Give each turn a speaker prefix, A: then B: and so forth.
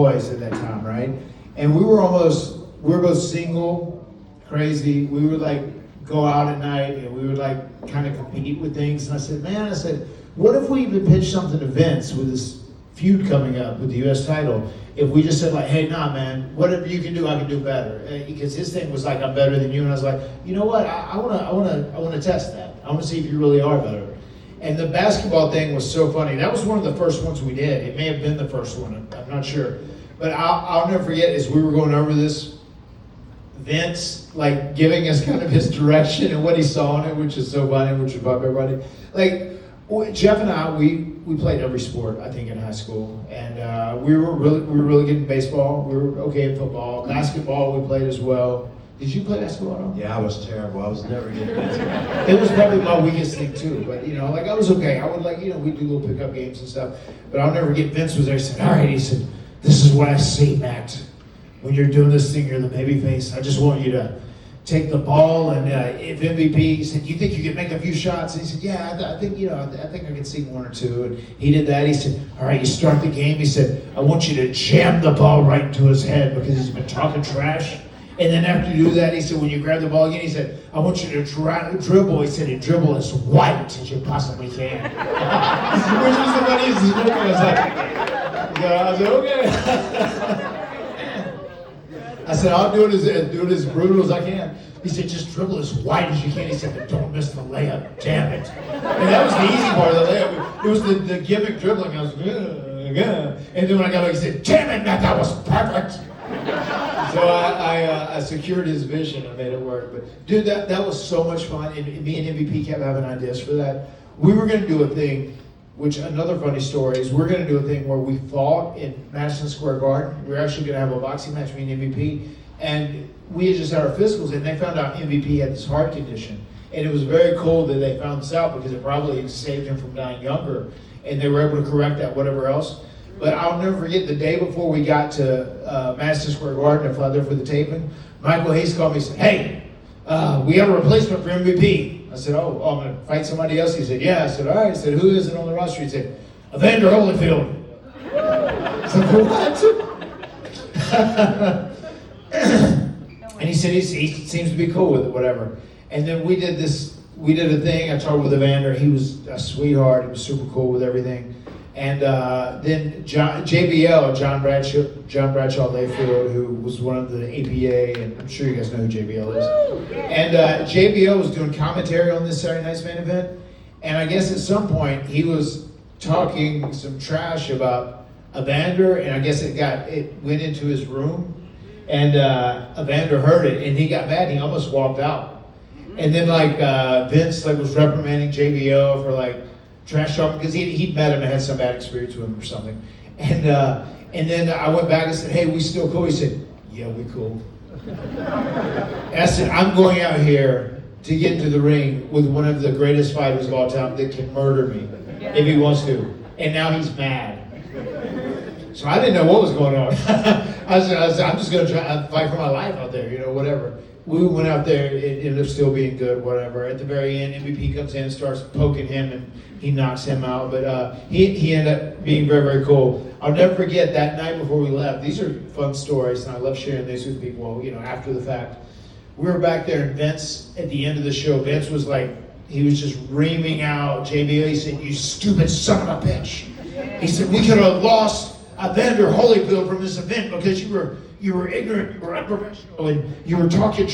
A: boys at that time, right? And we were both single, crazy. We would like go out at night and we would like kind of compete with things. And I said, what if we even pitched something to Vince with this feud coming up with the U.S. title? If we just said like, hey, nah, man, whatever you can do, I can do better. Because his thing was like, I'm better than you. And I was like, you know what? I want to test that. I want to see if you really are better. And the basketball thing was so funny. That was one of the first ones we did. It may have been the first one. I'm not sure. But I'll never forget as we were going over this, Vince like giving us kind of his direction and what he saw in it, which is so funny, which would bug everybody. Like Jeff and I, we played every sport I think in high school, and we were really good in baseball. We were okay in football, basketball. We played as well. Did you play basketball at all?
B: Yeah, I was terrible. I was never good at basketball.
A: It was probably my weakest thing too, but like I was okay. I would we'd do little pickup games and stuff, but I'll never get. Vince was there. He said, "All right," he said, "this is what I see, Matt. When you're doing this thing, you're the baby face. I just want you to take the ball and if MVP," he said, "you think you can make a few shots?" And he said, "Yeah, I think I think I can see one or two." And he did that. He said, "All right, you start the game." He said, "I want you to jam the ball right into his head because he's been talking trash. And then after you do that," he said, "when you grab the ball again," he said, "I want you to dribble." He said, "And dribble as white as you possibly can." Which was the funniest joke. I was like, okay. I said, "I'll do it as brutal as I can." He said, "just dribble as wide as you can." He said, "but don't miss the layup, damn it." And that was the easy part of the layup. It was the gimmick dribbling. I was, and then when I got back, he said, "Damn it, Matt, that was perfect." So I secured his vision and made it work. But dude, that was so much fun. And me and MVP kept having ideas for that. We were going to do a thing, which another funny story is we're going to do a thing where we fought in Madison Square Garden. We're actually going to have a boxing match, me and MVP. And we had just had our physicals, and they found out MVP had this heart condition. And it was very cool that they found this out because it probably saved him from dying younger. And they were able to correct that, whatever else. But I'll never forget the day before we got to Madison Square Garden to fly there for the taping, Michael Hayes called me and said, "Hey, we have a replacement for MVP." I said, "Oh, I'm going to fight somebody else?" He said, "Yeah." I said, "All right." I said, "Who is it on the roster?" He said, "Evander Holyfield." I said, "What?" And he said he seems to be cool with it, whatever. And then we did a thing. I talked with Evander. He was a sweetheart. He was super cool with everything. And then John Bradshaw Layfield, who was one of the APA, and I'm sure you guys know who JBL is. And JBL was doing commentary on this Saturday Night's Main Event. And I guess at some point he was talking some trash about Evander, and I guess it went into his room, and Evander heard it, and he got mad. And he almost walked out. And then Vince was reprimanding JBL for trash talking because he'd met him and had some bad experience with him or something. And then I went back and said, "Hey, we still cool?" He said, "Yeah, we cool." And I said, "I'm going out here to get into the ring with one of the greatest fighters of all time that can murder me if he wants to." And now he's mad. So I didn't know what was going on. I said, "I'm just going to try to fight for my life out there, whatever." We went out there, it ended up still being good, whatever. At the very end, MVP comes in and starts poking him, and he knocks him out. But he ended up being very, very cool. I'll never forget that night before we left. These are fun stories, and I love sharing these with people, after the fact. We were back there, and Vince, at the end of the show, Vince was he was just reaming out JBL. He said, "You stupid son of a bitch." He said, "We could have lost Evander Holyfield from this event because you were ignorant, you were unprofessional, and you were talking